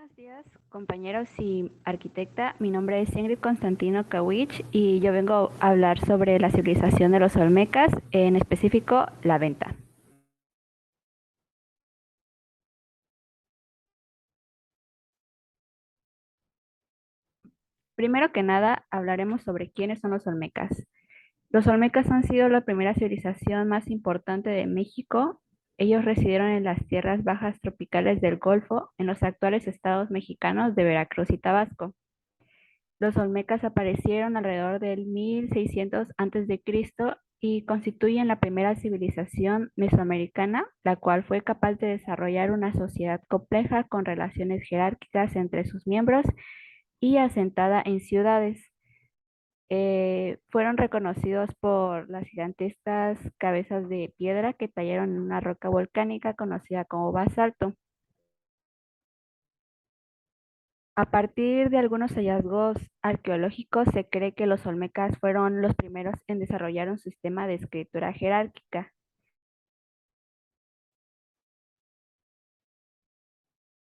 Buenos días, compañeros y arquitecta. Mi nombre es Ingrid Constantino Kawich y yo vengo a hablar sobre la civilización de los Olmecas, en específico la venta. Primero que nada, hablaremos sobre quiénes son los Olmecas. Los Olmecas han sido la primera civilización más importante de México. Ellos residieron en las tierras bajas tropicales del Golfo, en los actuales estados mexicanos de Veracruz y Tabasco. Los olmecas aparecieron alrededor del 1600 a.C. y constituyen la primera civilización mesoamericana, la cual fue capaz de desarrollar una sociedad compleja con relaciones jerárquicas entre sus miembros y asentada en ciudades. Fueron reconocidos por las gigantescas cabezas de piedra que tallaron en una roca volcánica conocida como basalto. A partir de algunos hallazgos arqueológicos, se cree que los olmecas fueron los primeros en desarrollar un sistema de escritura jerárquica,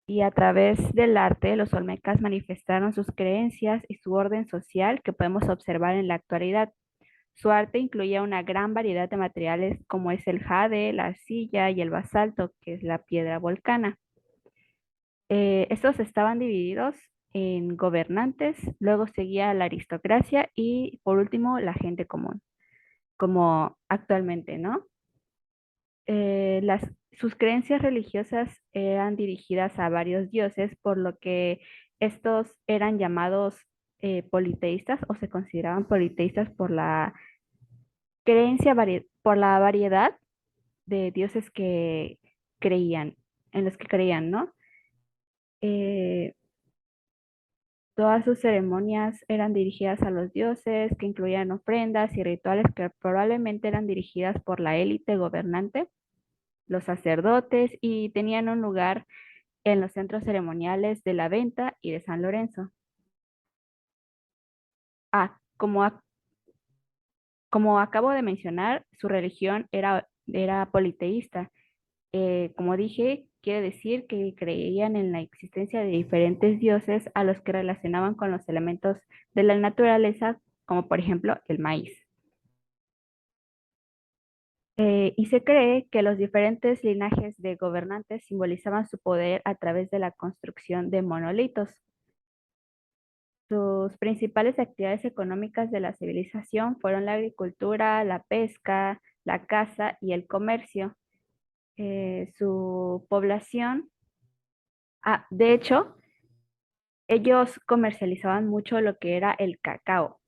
y a través del arte los olmecas manifestaron sus creencias y su orden social que podemos observar en la actualidad. Su arte incluía una gran variedad de materiales como es el jade, la arcilla y el basalto, que es la piedra volcana. Estos estaban divididos en gobernantes, luego seguía la aristocracia y por último la gente común, como actualmente, ¿no? Sus creencias religiosas eran dirigidas a varios dioses, por lo que estos eran llamados politeístas o se consideraban politeístas por la por la variedad de dioses que creían, en los que creían, ¿no? Eh, Todas sus ceremonias eran dirigidas a los dioses, que incluían ofrendas y rituales que probablemente eran dirigidas por la élite gobernante, los sacerdotes, y tenían un lugar en los centros ceremoniales de la Venta y de San Lorenzo. Ah, como acabo de mencionar, su religión era politeísta. Como dije, quiere decir que creían en la existencia de diferentes dioses a los que relacionaban con los elementos de la naturaleza, como por ejemplo el maíz. Y se cree que los diferentes linajes de gobernantes simbolizaban su poder a través de la construcción de monolitos. Sus principales actividades económicas de la civilización fueron la agricultura, la pesca, la caza y el comercio. Su población, de hecho, ellos comercializaban mucho lo que era el cacao,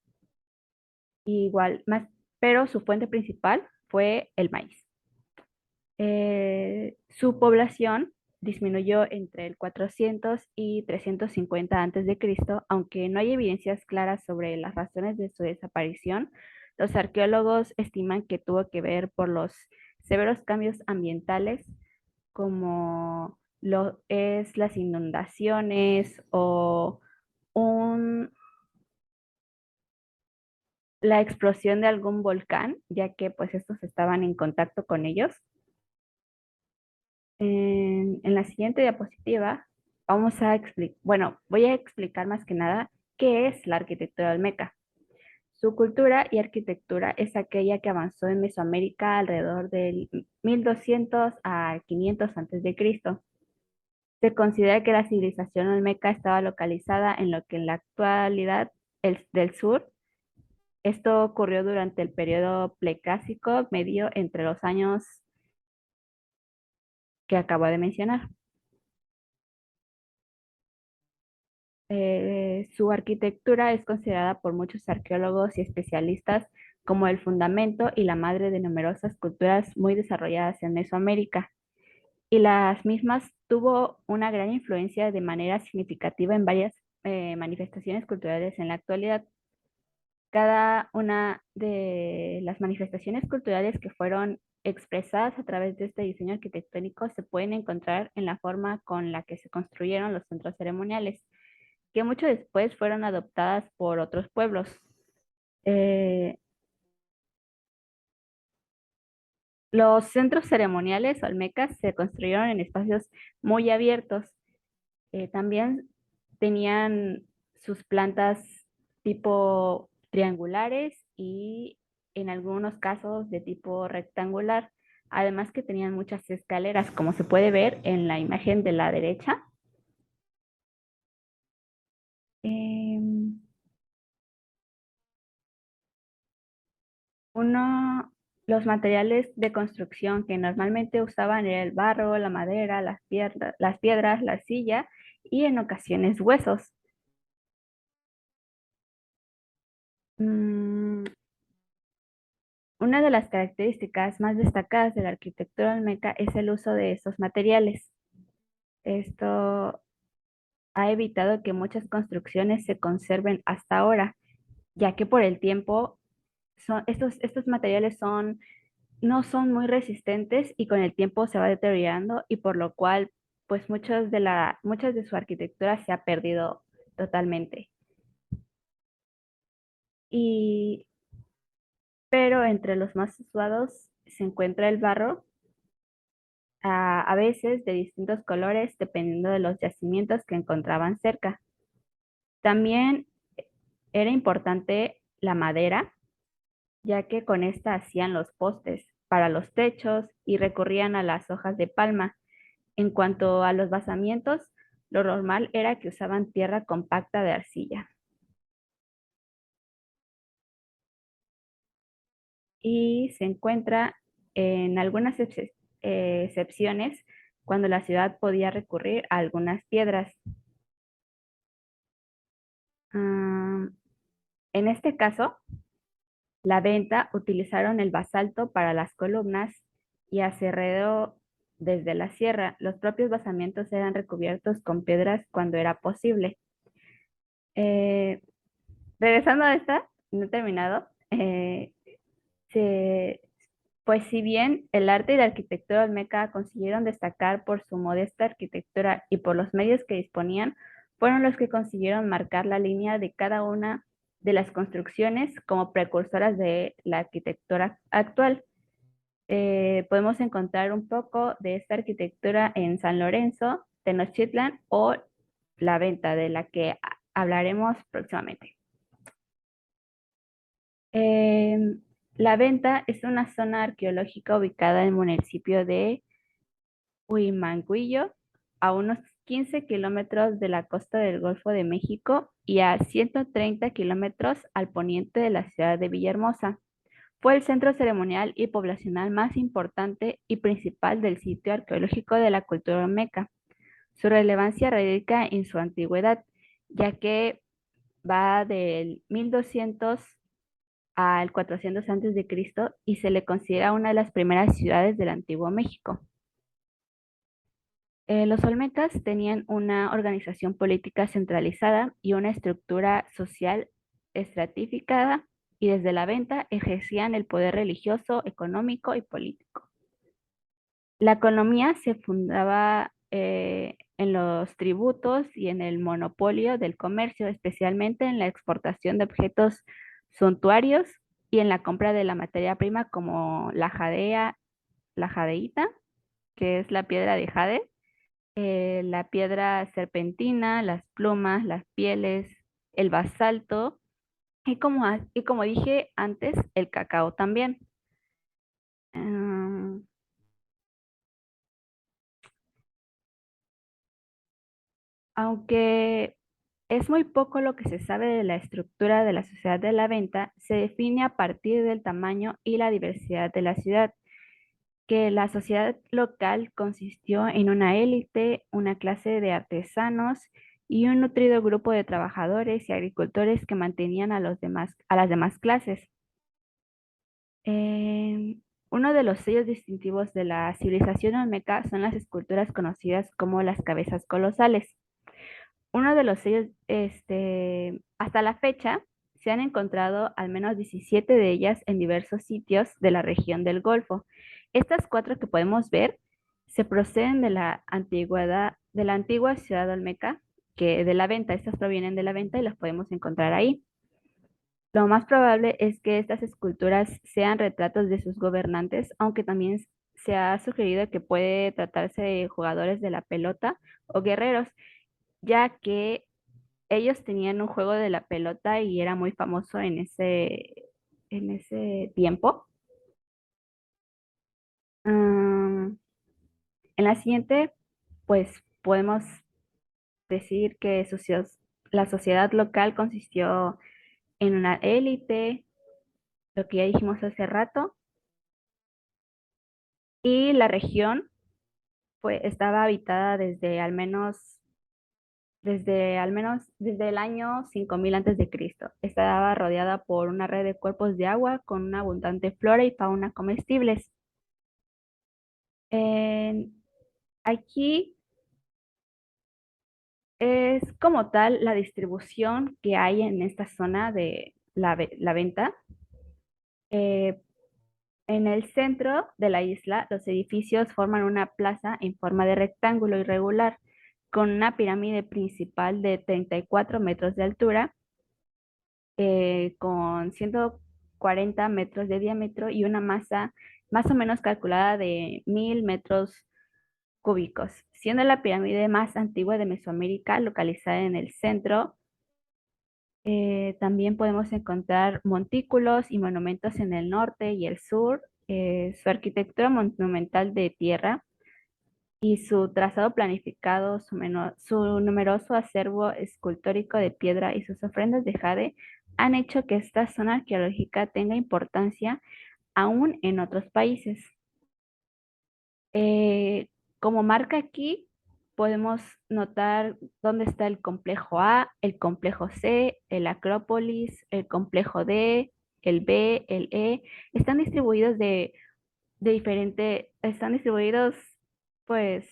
igual más, pero su fuente principal fue el maíz. Su población disminuyó entre el 400 y 350 a.C., aunque no hay evidencias claras sobre las razones de su desaparición. Los arqueólogos estiman que tuvo que ver por los severos cambios ambientales, como lo es las inundaciones o un, la explosión de algún volcán, ya que pues estos estaban en contacto con ellos. En la siguiente diapositiva vamos a explicar, bueno, voy a explicar más que nada qué es la arquitectura olmeca. Su cultura y arquitectura es aquella que avanzó en Mesoamérica alrededor del 1200 a 500 a.C. Se considera que la civilización olmeca estaba localizada en lo que en la actualidad es del sur. Esto ocurrió durante el periodo Plecásico medio entre los años que acabo de mencionar. Su arquitectura es considerada por muchos arqueólogos y especialistas como el fundamento y la madre de numerosas culturas muy desarrolladas en Mesoamérica. Y las mismas tuvo una gran influencia de manera significativa en varias manifestaciones culturales en la actualidad. Cada una de las manifestaciones culturales que fueron expresadas a través de este diseño arquitectónico se pueden encontrar en la forma con la que se construyeron los centros ceremoniales, que mucho después fueron adoptadas por otros pueblos. Eh, los centros ceremoniales olmecas se construyeron en espacios muy abiertos, También tenían sus plantas tipo triangulares y en algunos casos de tipo rectangular. Además que tenían muchas escaleras, como se puede ver en la imagen de la derecha. Em, Uno, los materiales de construcción que normalmente usaban era el barro, la madera, las piedras, la silla y en ocasiones huesos. Mm, una de las características más destacadas de la arquitectura olmeca es el uso de estos materiales. Esto ha evitado que muchas construcciones se conserven hasta ahora, ya que por el tiempo estos materiales no son muy resistentes y con el tiempo se va deteriorando y por lo cual pues muchas de su arquitectura se ha perdido totalmente. Y, pero entre los más usados se encuentra el barro, a veces de distintos colores dependiendo de los yacimientos que encontraban cerca. También era importante la madera, ya que con esta hacían los postes para los techos y recurrían a las hojas de palma. En cuanto a los basamientos, lo normal era que usaban tierra compacta de arcilla. Y se encuentra en algunas excepciones cuando la ciudad podía recurrir a algunas piedras. Ah, en este caso, la venta utilizaron el basalto para las columnas y acerreo desde la sierra. Los propios basamientos eran recubiertos con piedras cuando era posible. Eh, Regresando a esta, no he terminado. Se- pues si bien el arte y la arquitectura olmeca consiguieron destacar por su modesta arquitectura y por los medios que disponían, fueron los que consiguieron marcar la línea de cada una de las construcciones como precursoras de la arquitectura actual. Podemos encontrar un poco de esta arquitectura en San Lorenzo, Tenochtitlan o La Venta, de la que hablaremos próximamente. Em, La Venta es una zona arqueológica ubicada en el municipio de Huimanguillo, a unos 15 kilómetros de la costa del Golfo de México y a 130 kilómetros al poniente de la ciudad de Villahermosa. Fue el centro ceremonial y poblacional más importante y principal del sitio arqueológico de la cultura olmeca. Su relevancia radica en su antigüedad, ya que va del 1200 al 400 antes de Cristo y se le considera una de las primeras ciudades del Antiguo México. Los olmecas tenían una organización política centralizada y una estructura social estratificada y desde la venta ejercían el poder religioso, económico y político. La economía se fundaba en los tributos y en el monopolio del comercio, especialmente en la exportación de objetos suntuarios y en la compra de la materia prima como la jadeíta, que es la piedra de jade, la piedra serpentina, las plumas, las pieles, el basalto y como dije antes, el cacao también. Mm, Aunque es muy poco lo que se sabe de la estructura de la sociedad de la venta, se define a partir del tamaño y la diversidad de la ciudad, que la sociedad local consistió en una élite, una clase de artesanos y un nutrido grupo de trabajadores y agricultores que mantenían a las demás clases. Uno de los sellos distintivos de la civilización olmeca son las esculturas conocidas como las cabezas colosales. Uno de los sellos, hasta la fecha, se han encontrado al menos 17 de ellas en diversos sitios de la región del Golfo. Estas cuatro que podemos ver se proceden de la antigua ciudad olmeca, que de la venta, estas provienen de la venta y las podemos encontrar ahí. Lo más probable es que estas esculturas sean retratos de sus gobernantes, aunque también se ha sugerido que puede tratarse de jugadores de la pelota o guerreros. ya que ellos tenían un juego de la pelota y era muy famoso en ese tiempo. Mm, en la siguiente, pues podemos decir que la sociedad local consistió en una élite, lo que ya dijimos hace rato, y la región estaba habitada desde el año 5000 antes de Cristo. Estaba rodeada por una red de cuerpos de agua con una abundante flora y fauna comestibles. En- Aquí es como tal la distribución que hay en esta zona de la venta. Eh, en el centro de la isla, los edificios forman una plaza en forma de rectángulo irregular, con una pirámide principal de 34 metros de altura, con 140 metros de diámetro y una masa más o menos calculada de 1000 metros cúbicos, siendo la pirámide más antigua de Mesoamérica, localizada en el centro. También podemos encontrar montículos y monumentos en el norte y el sur. Su arquitectura monumental de tierra y su trazado planificado, su numeroso acervo escultórico de piedra y sus ofrendas de jade han hecho que esta zona arqueológica tenga importancia aún en otros países. Eh, Como marca aquí, podemos notar dónde está el complejo A, el complejo C, el Acrópolis, el complejo D, el B, el E. Están distribuidos están distribuidos, pues,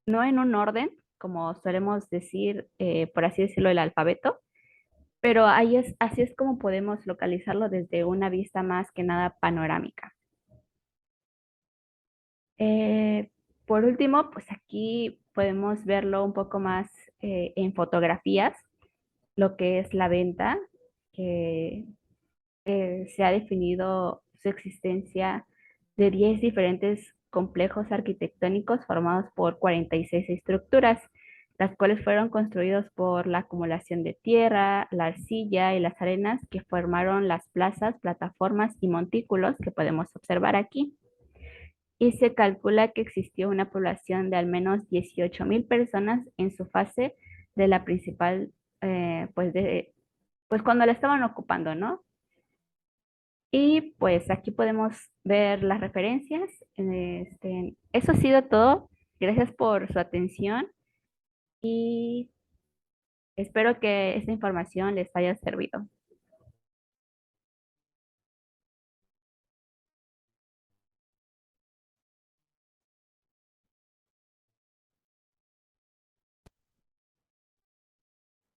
no en un orden, como solemos decir, por así decirlo, el alfabeto, pero así es como podemos localizarlo desde una vista más que nada panorámica. Eh, por último, pues aquí podemos verlo un poco más en fotografías, lo que es la venta, que se ha definido su existencia de 10 diferentes complejos arquitectónicos formados por 46 estructuras, las cuales fueron construidos por la acumulación de tierra, la arcilla y las arenas que formaron las plazas, plataformas y montículos que podemos observar aquí. Y se calcula que existió una población de al menos 18.000 personas en su fase de la principal, pues cuando la estaban ocupando, ¿no? Y pues aquí podemos ver las referencias. Eso ha sido todo. Gracias por su atención y espero que esta información les haya servido.